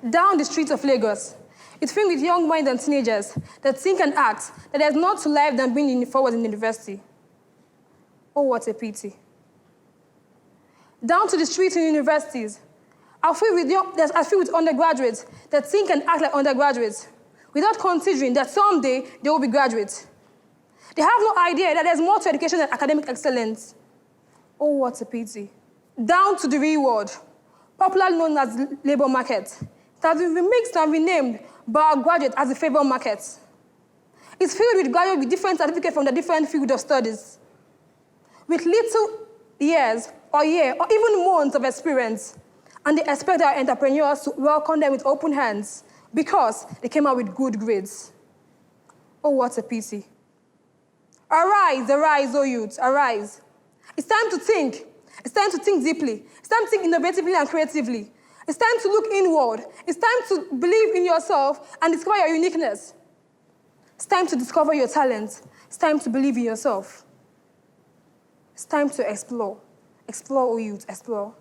Down the streets of Lagos, it's filled with young minds and teenagers that think and act that there's more to life than being forward in university. Oh, what a pity. Down to the streets in universities, I feel with undergraduates that think and act like undergraduates without considering that someday they will be graduates. They have no idea that there's more to education than academic excellence. Oh, what a pity. Down to the real world, popularly known as the labor market, that has been remixed and renamed by our graduates as the favor market. It's filled with graduates with different certificates from the different field of studies, with little years or year or even months of experience, and they expect our entrepreneurs to welcome them with open hands because they came out with good grades. Oh, what a pity. Arise, arise, O youth, arise. It's time to think. It's time to think deeply. It's time to think innovatively and creatively. It's time to look inward. It's time to believe in yourself and discover your uniqueness. It's time to discover your talent. It's time to believe in yourself. It's time to explore. Explore, O youth, explore.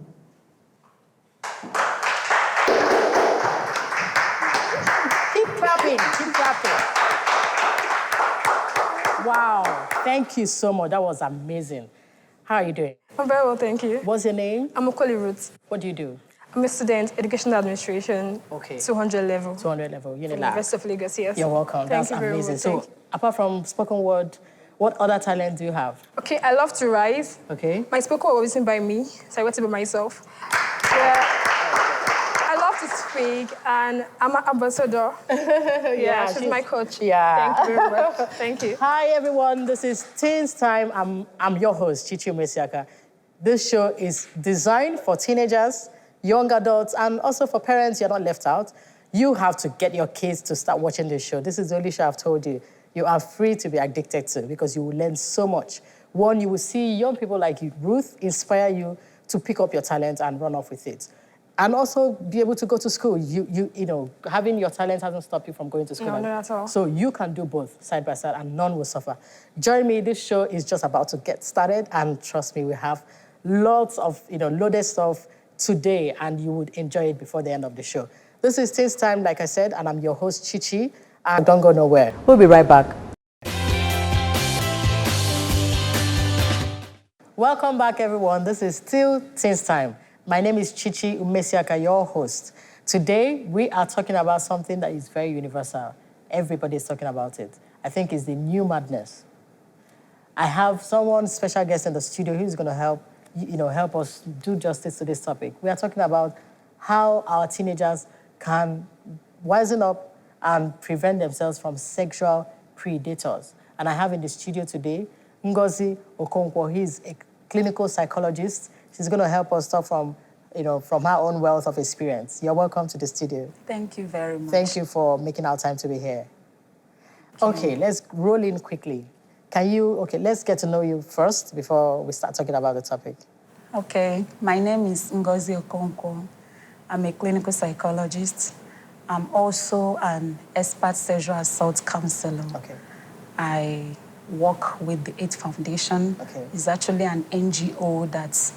Keep clapping, keep clapping. Wow, thank you so much. That was amazing. How are you doing? I'm very well, thank you. What's your name? I'm Okoli Ruth. What do you do? I'm a student, Educational Administration, Okay. 200 level. 200 level, From Unilag. University of Lagos, yes. You're welcome. Thank That's you very amazing. much. So, apart from spoken word, what other talent do you have? Okay, I love to write. Okay. My spoken word was written by me, so I wrote it by myself. Yeah. I love to speak, and I'm an ambassador. Yeah, she's my coach. Yeah. Thank you very much. Thank you. Hi, everyone. This is Teens Time. I'm your host, Chichi Umesiaka. This show is designed for teenagers, young adults, and also for parents. You're not left out. You have to get your kids to start watching this show. This is the only show I've told you you are free to be addicted to because you will learn so much. One, you will see young people like you, Ruth, inspire you to pick up your talent and run off with it. And also be able to go to school. You know, having your talent hasn't stopped you from going to school. No, not at all. So you can do both side by side and none will suffer. Join me, this show is just about to get started and trust me, we have lots of, loaded stuff today and you would enjoy it before the end of the show. This is Teens Time, like I said, and I'm your host, Chichi, and don't go nowhere. We'll be right back. Welcome back, everyone. This is still Teens Time. My name is Chichi Umesiaka, your host. Today, we are talking about something that is very universal. Everybody's talking about it. I think it's the new madness. I have someone special guest in the studio who's going to help us do justice to this topic. We are talking about how our teenagers can wisen up and prevent themselves from sexual predators. And I have in the studio today Ngozi Okonkwo. He's a clinical psychologist. She's going to help us talk from her own wealth of experience. You're welcome to the studio. Thank you very much. Thank you for making our time to be here. Okay, let's roll in quickly. Let's get to know you first before we start talking about the topic. Okay, my name is Ngozi Okonkwo. I'm a clinical psychologist. I'm also an expert sexual assault counselor. Okay. I work with the AIDS Foundation. Okay. It's actually an NGO that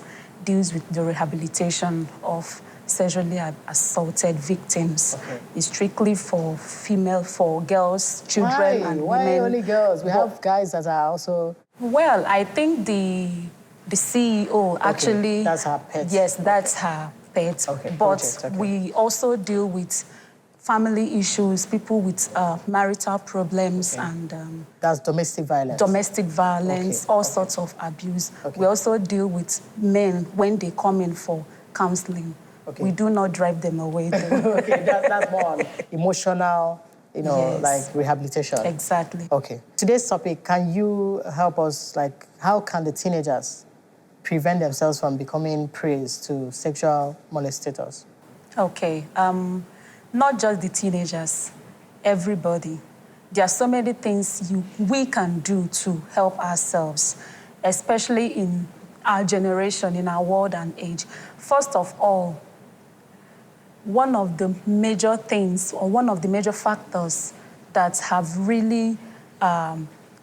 deals with the rehabilitation of sexually assaulted victims. Okay. It's strictly for girls, children, and women. Why only girls? We have guys that are also... Well, I think the CEO actually... That's her pet. Yes, that's her pet. Okay, but project, okay. we also deal with family issues, people with marital problems and... That's domestic violence. Domestic violence, Okay, all okay. sorts of abuse. Okay. We also deal with men when they come in for counseling. Okay. We do not drive them away. Though. Okay, that's more on emotional, Yes. like rehabilitation. Exactly. Okay. Today's topic, can you help us, how can the teenagers prevent themselves from becoming prey to sexual molestators? Okay. Not just the teenagers, everybody. There are so many things we can do to help ourselves, especially in our generation, in our world and age. First of all, one of the major things or one of the major factors that have really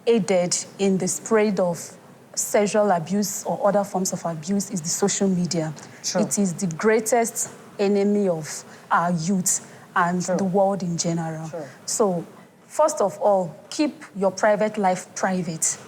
aided in the spread of sexual abuse or other forms of abuse is the social media. Sure. It is the greatest enemy of our youth. and Sure. the world in general. Sure. So, first of all, keep your private life private,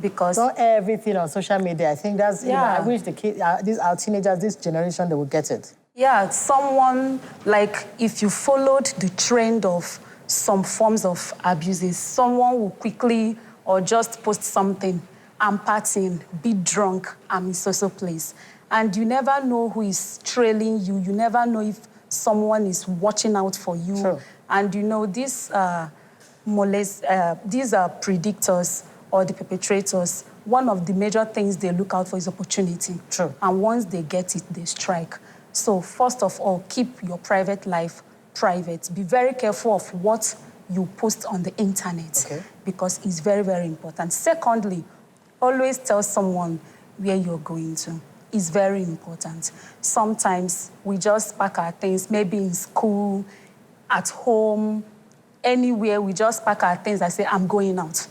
because Not everything on social media. I think that's, you know, I Yeah. wish the kids, our teenagers, this generation, they would get it. yeah, someone, like if you followed the trend of some forms of abuses, someone will quickly or just post something, I'm partying, be drunk, I'm in so place. And you never know who is trailing you. You never know if someone is watching out for you. True. And you know, these are predictors or the perpetrators. One of the major things they look out for is opportunity. True. And once they get it, they strike. So first of all, keep your private life private. Be very careful of what you post on the internet, Okay. because it's very, very important. Secondly, always tell someone where you're going to. It's very important. Sometimes we just pack our things, maybe in school, at home, anywhere, we just pack our things and say, I'm going out.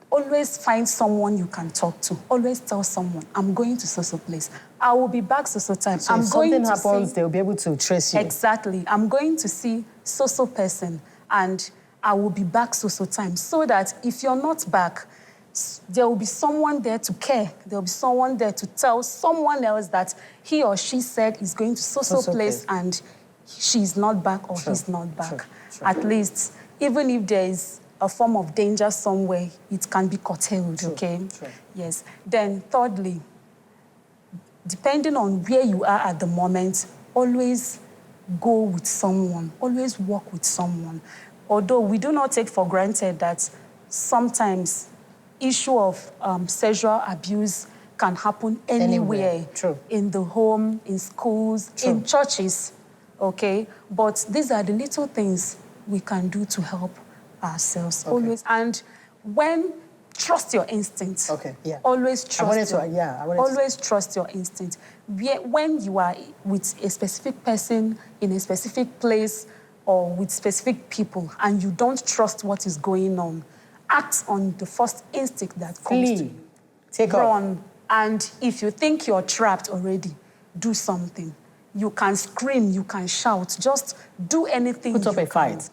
Always find someone you can talk to. Always tell someone, I'm going to so place. I will be back so time. So I'm if going something to happens, see... they'll be able to trace you. Exactly. I'm going to see so person, and I will be back so time. So that if you're not back, there will be someone there to care. There will be someone there to tell someone else that he or she said is going to so place, and she's not back or Sure. he's not back. Sure. At least, even if there is a form of danger somewhere, it can be curtailed, okay? Sure. Yes. Then thirdly, depending on where you are at the moment, always go with someone, always walk with someone. Although we do not take for granted that sometimes issue of sexual abuse can happen anywhere. True. In the home, in schools, True. in churches, okay? But these are the little things we can do to help ourselves, Okay. always. And when, trust your instincts. Okay, yeah. Always I wanted trust always trust your instinct. When you are with a specific person in a specific place or with specific people and you don't trust what is going on, act on the first instinct that comes to Flee. you. Take off. Run. And if you think you're trapped already, do something. You can scream, you can shout, just do anything. Put up you a can. fight.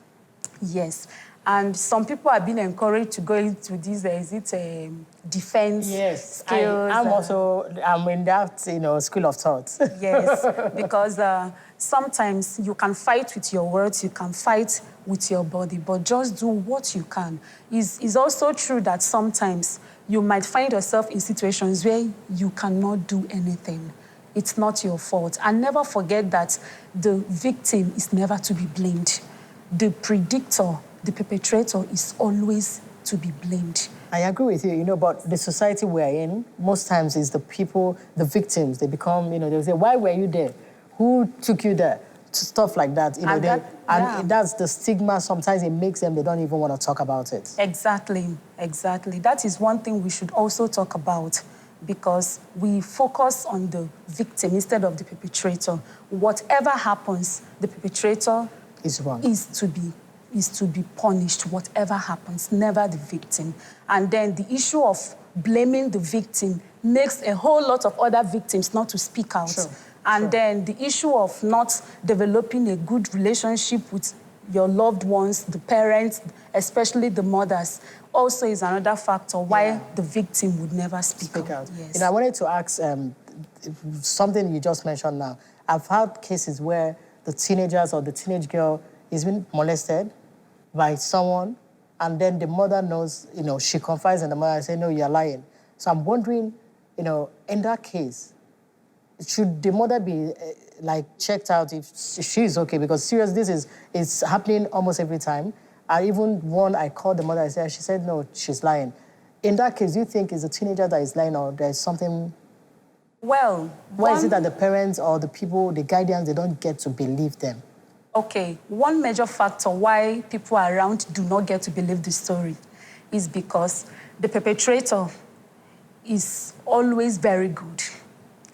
Yes. And some people have been encouraged to go into this, defense Yes, skills? I'm in that, school of thought. Yes, because sometimes you can fight with your words, you can fight with your body, but just do what you can. It's also true that sometimes you might find yourself in situations where you cannot do anything. It's not your fault. And never forget that the victim is never to be blamed. The predictor, the perpetrator is always to be blamed. I agree with you, but the society we're in, most times is the people, the victims, they become, they'll say, why were you there? Who took you there? Stuff like that. That's the stigma. Sometimes it makes them, they don't even want to talk about it. Exactly. That is one thing we should also talk about, because we focus on the victim instead of the perpetrator. Whatever happens, the perpetrator Is wrong. is to be punished, whatever happens, never the victim. And then the issue of blaming the victim makes a whole lot of other victims not to speak out. Sure. And then the issue of not developing a good relationship with your loved ones, the parents, especially the mothers, also is another factor why the victim would never speak out. Yes. I wanted to ask something you just mentioned now. I've had cases where the teenagers or the teenage girl is being molested by someone, and then the mother knows, she confides in the mother and says, no, you're lying. So I'm wondering, in that case, should the mother be checked out if she's okay? Because seriously, it's happening almost every time. Even one, I called the mother, she said, no, she's lying. In that case, do you think it's the teenager that is lying, or there's something? Well, why is it that the parents or the people, the guardians, they don't get to believe them? Okay, one major factor why people around do not get to believe the story is because the perpetrator is always very good.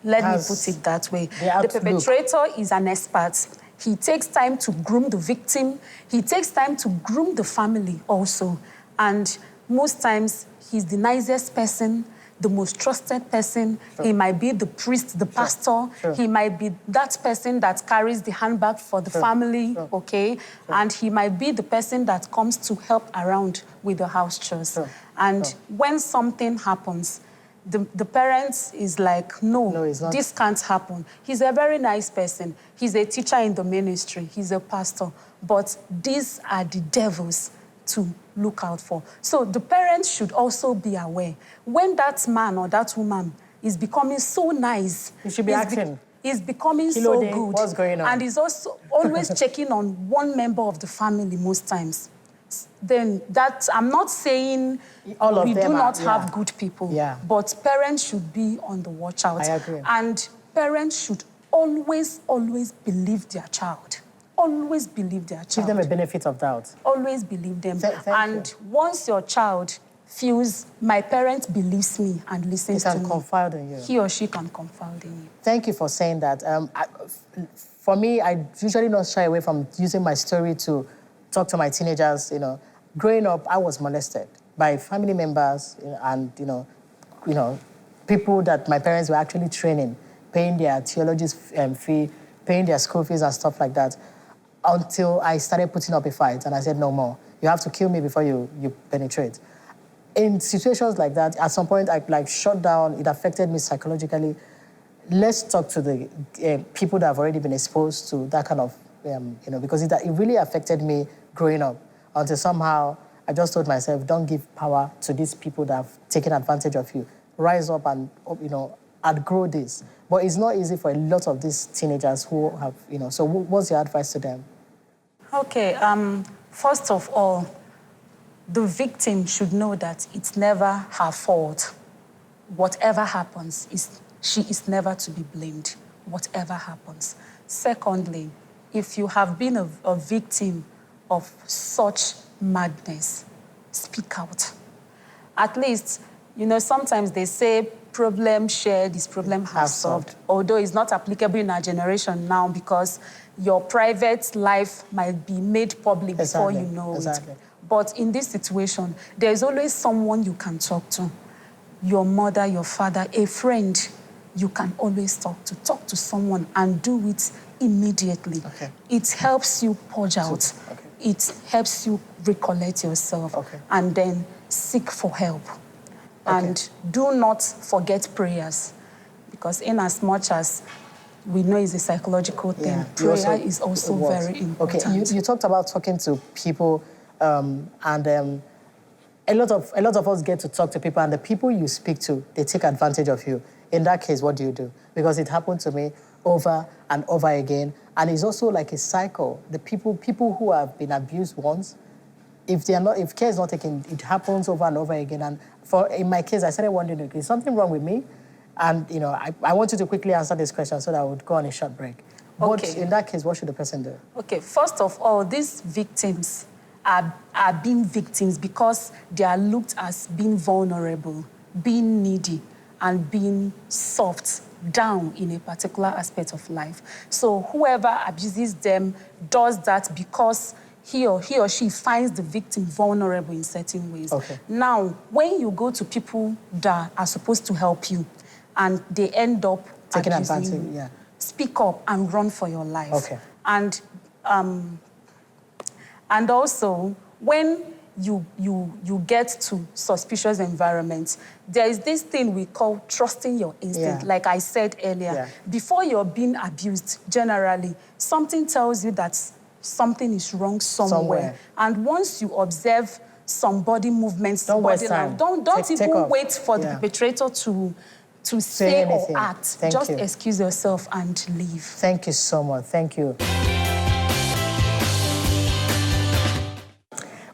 Let me put it that way. The perpetrator is an expert. He takes time to groom the victim. He takes time to groom the family also. And most times, he's the nicest person, the most trusted person. He might be the priest, the pastor. He might be that person that carries the handbag for the family, okay? And he might be the person that comes to help around with the house chores. And when something happens, the parents is like, no, this can't happen. He's a very nice person. He's a teacher in the ministry. He's a pastor. But these are the devils to look out for. So the parents should also be aware. When that man or that woman is becoming so nice, you should be asking. Is becoming so good. What's going on? And is also always checking on one member of the family most times. Then that, I'm not saying all of we them do not have good people, but parents should be on the watch out. I agree. And parents should always, always believe their child. Always believe their child. Give them a benefit of doubt. Always believe them. Thank you. Once your child feels, my parent believes me and listens to me, he can confide in you. He or she can confide in you. Thank you for saying that. For me, I usually don't shy away from using my story to talk to my teenagers. You know, growing up, I was molested by family members and people that my parents were actually training, paying their theology's fee, paying their school fees and stuff like that, until I started putting up a fight and I said, no more. You have to kill me before you penetrate. In situations like that, at some point, I shut down. It affected me psychologically. Let's talk to the people that have already been exposed to that kind of, because it really affected me growing up until somehow I just told myself, don't give power to these people that have taken advantage of you. Rise up and, outgrow this. But it's not easy for a lot of these teenagers who have, so what's your advice to them? Okay, first of all, the victim should know that it's never her fault. Whatever happens, she is never to be blamed, whatever happens. Secondly, if you have been a victim of such madness, speak out. At least, sometimes they say problem shared is problem half solved, although it's not applicable in our generation now because your private life might be made public before you know it. But in this situation, there's always someone you can talk to. Your mother, your father, a friend, you can always talk to someone and do it immediately. It helps you purge out. It helps you recollect yourself and then seek for help. And do not forget prayers, because in as much as we know it's a psychological thing, prayer is also very important. Okay, you talked about talking to people, and a lot of us get to talk to people, and the people you speak to, they take advantage of you. In that case, what do you do? Because it happened to me over and over again, and it's also like a cycle. The people who have been abused once, if care is not taken, it happens over and over again. And in my case, I started wondering, is something wrong with me? And I want you to quickly answer this question so that I would go on a short break. But in that case, what should the person do? Okay, first of all, these victims are being victims because they are looked as being vulnerable, being needy, and being soft down in a particular aspect of life. So whoever abuses them does that because he or she finds the victim vulnerable in certain ways. Now, when you go to people that are supposed to help you and they end up taking abusing advantage, you, speak up and run for your life. And also, when you get to suspicious environments, there is this thing we call trusting your instinct. Like I said earlier, before you're being abused, generally, something tells you that something is wrong somewhere. And once you observe some body movements, don't even wait for the perpetrator to say or act. Just excuse yourself and leave. Thank you so much. Thank you.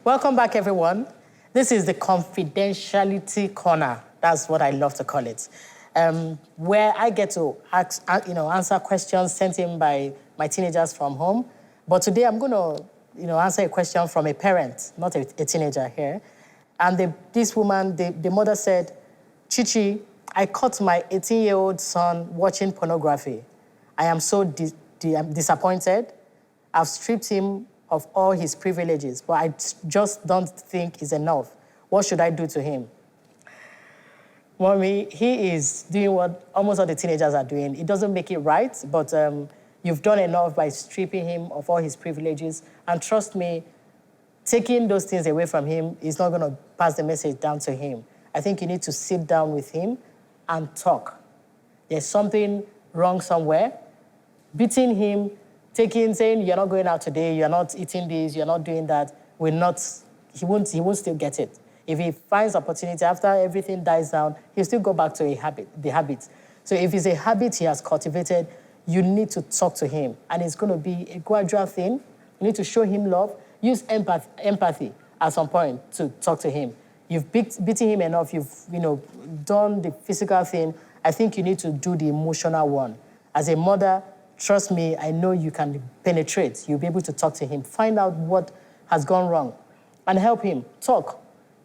Welcome back, everyone. This is the confidentiality corner. That's what I love to call it, where I get to answer questions sent in by my teenagers from home. But today I'm going to, answer a question from a parent, not a teenager here. And this woman, the mother said, Chichi, I caught my 18-year-old son watching pornography. I am so disappointed. I've stripped him of all his privileges, but I just don't think it's enough. What should I do to him? Mommy, he is doing what almost all the teenagers are doing. It doesn't make it right, but you've done enough by stripping him of all his privileges. And trust me, taking those things away from him is not going to pass the message down to him. I think you need to sit down with him and talk. There's something wrong somewhere. Beating him, saying you're not going out today, you're not eating this, you're not doing that, he won't still get it. If he finds opportunity after everything dies down, he'll still go back to the habit. So if it's a habit he has cultivated, you need to talk to him. And it's going to be a gradual thing. You need to show him love. Use empathy at some point to talk to him. You've beaten him enough. You've done the physical thing. I think you need to do the emotional one. As a mother, trust me, I know you can penetrate. You'll be able to talk to him. Find out what has gone wrong and help him. Talk.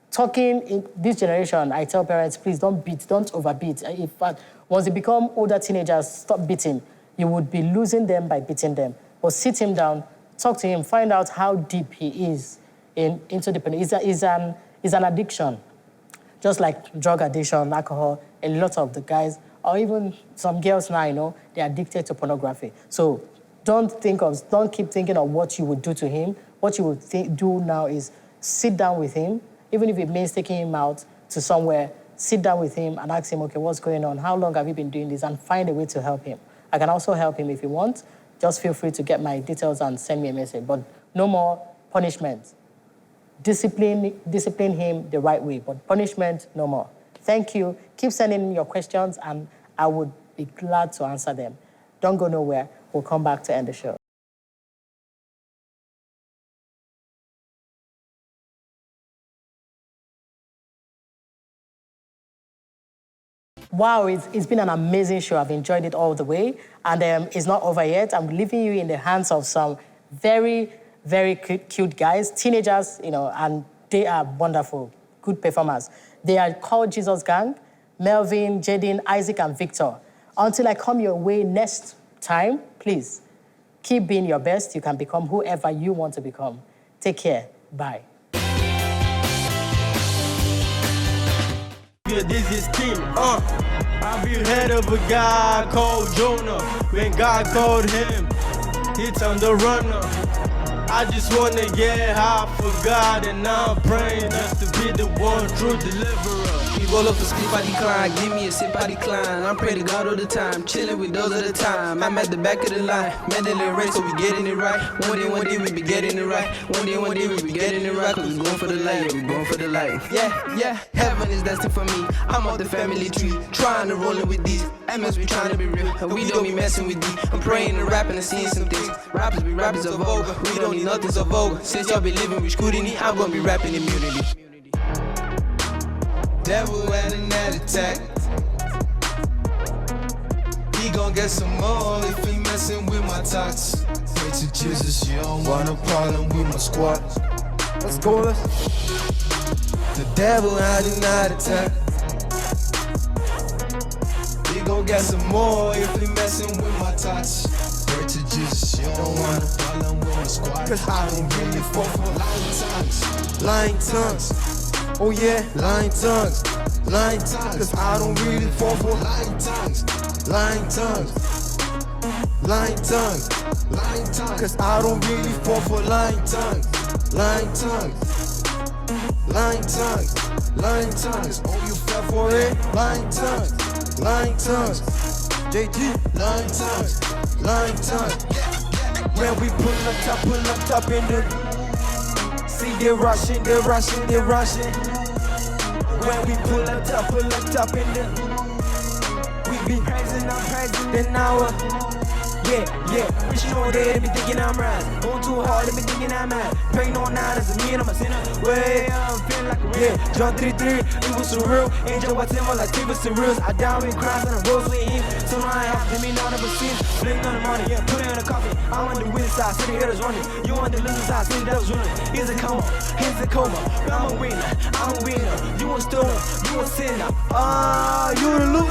Talking in this generation, I tell parents, please don't beat, don't overbeat. In fact, once they become older teenagers, stop beating. You would be losing them by beating them. But sit him down, talk to him, find out how deep he is into dependence. It's an addiction. Just like drug addiction, alcohol, a lot of the guys, or even some girls now, they're addicted to pornography. So don't keep thinking of what you would do to him. What you would do now is sit down with him, even if it means taking him out to somewhere, sit down with him and ask him, okay, what's going on? How long have you been doing this? And find a way to help him. I can also help him if you want. Just feel free to get my details and send me a message. But no more punishment. Discipline him the right way, but punishment, no more. Thank you. Keep sending your questions, and I would be glad to answer them. Don't go nowhere. We'll come back to end the show. Wow, it's been an amazing show. I've enjoyed it all the way. And it's not over yet. I'm leaving you in the hands of some very, very cute guys, teenagers, and they are wonderful, good performers. They are called Jesus Gang, Melvin, Jaden, Isaac, and Victor. Until I come your way next time, please, keep being your best. You can become whoever you want to become. Take care. Bye. This is King, I be head of a guy called Jonah. When God called him, he turned the runner. I just wanna get high for God, and now I'm praying just to be the one true deliverer. We roll up the sleep, I decline. Give me a sip, I decline. I'm praying to God all the time, chilling with those at the time. I'm at the back of the line, mentally race, so we getting it right. One day we be getting it right. One day we be getting it right. Cause we going for the light, we going for the light. Yeah, heaven is destined for me. I'm off the family tree, trying to roll it with these. MS, we trying to be real, and we don't be messing with these. I'm praying and rapping and seeing some things. Rappers be rappers of vulgar, we don't need nothing so vulgar. Since y'all be living with scrutiny, I'm gonna be rapping immunity. Devil had an attack. He gon' get some more if he messing with my tots. Pray to Jesus, you don't want a problem with my squad. Let's go. The devil had an attack. He gon' get some more if he messing with my tots. Pray to Jesus, you don't want a problem with my squad. Cause I don't really fall for lying tongues. Lying tongues. Oh yeah, lying tongues, cause I don't really fall for lying tongues, cause I don't really fall for lying tongues, oh you fell for it, lying tongues, JT, lying tongues, when we pull up top in the see they're rushing. When we pull up top in the we be praising, I'm praising the hour. Yeah, you know they be thinking I'm right. Going too hard, they be thinking I'm mad. Praying all night as a me and I'm a sinner. Way I'm feeling like a real. John 3:3, it was surreal. Angel watching more like TV surreals. I down with crimes and I rose with him. So now I have to me now never seen. Bling on the money, yeah, put it in a coffee. I'm on the winning side, see the haters running. You on the losing side, see the devil's running. Here's a coma, I'm a winner. You a stoner, you a sinner. You the loop.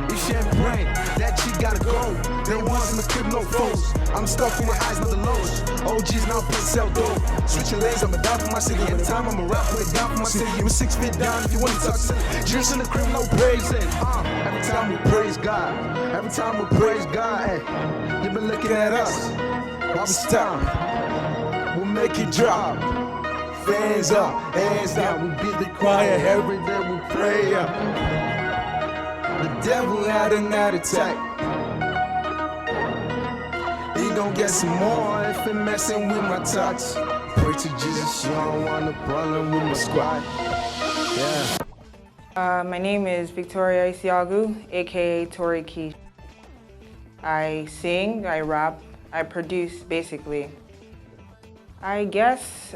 You should pray. that chick gotta go. They ones in the crib, no phones. I'm stuck in the highs, not the lows. OGs now put sell dope. Switching lanes, I'ma die for my city. Every time I'ma rap, put it down for my city. You 6 feet down if you wanna talk silly. Drinks in the crib, no praising. Every time we praise God. Every time we praise God. Hey, you been looking at us. Why we stop? We'll make it drop. Fans up, hands down. We beat the choir every day. We pray up. The devil had a night attack. He gon' get some more if he messing with my touch. Pray to Jesus, you don't want a problem with my squad. Yeah. My name is Victoria Isiagu, aka Tori Keish. I sing, I rap, I produce basically. I guess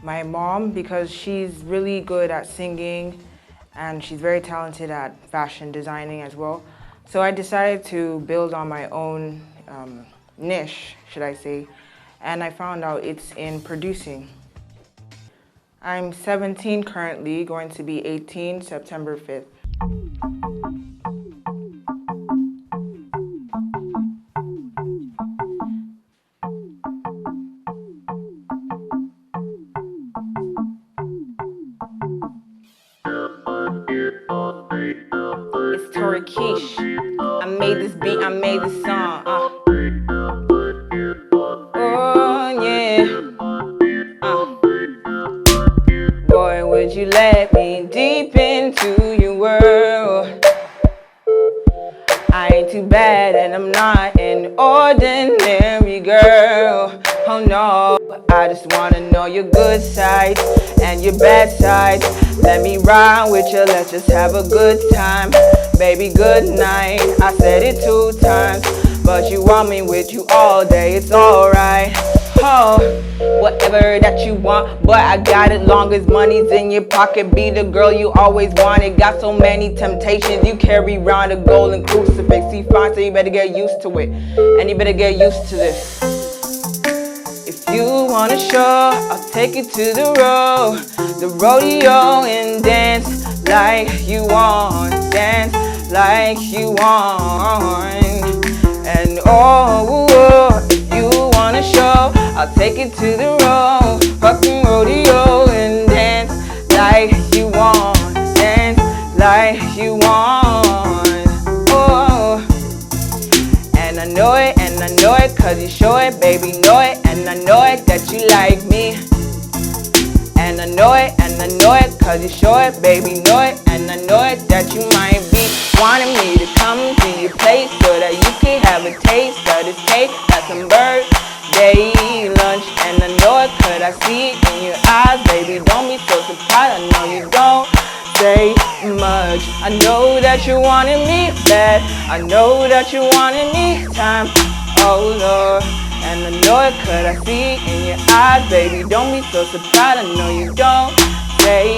my mom, because she's really good at singing and she's very talented at fashion designing as well. So I decided to build on my own niche, should I say, and I found out it's in producing. I'm 17 currently, going to be 18 September 5th. It's Tori Keish. I made this beat, I made this song. Oh yeah. Boy, would you let me deep into your world? I ain't too bad and I'm not an ordinary girl. Oh no, I just wanna know your good side and your bad side. Let me ride with you, let's just have a good time. Baby, good night. I said it 2 times, but you want me with you all day, it's alright. Oh, whatever that you want, but I got it long as money's in your pocket. Be the girl you always wanted. Got so many temptations, you carry around a golden crucifix. See fine, so you better get used to it, and you better get used to this. If you wanna show, I'll take you to the rodeo and dance like you want, dance like you want. And oh, if you wanna show, I'll take you to the fucking rodeo and dance like you want, dance like you want. Oh, and I know it, cause you show it, baby, know it, and I know it that you like me. And I know it, cause you show it, baby, know it, and I know it that you might be wanting me to come to your place so that you can have a taste of this cake. That's some birthday lunch, and I know it, cause I see it in your eyes, baby, don't be so surprised, I know you don't say much. I know that you wanted me bad, I know that you wanted me time, oh Lord. And I know it, cause I see it in your eyes, baby, don't be so surprised, I know you don't say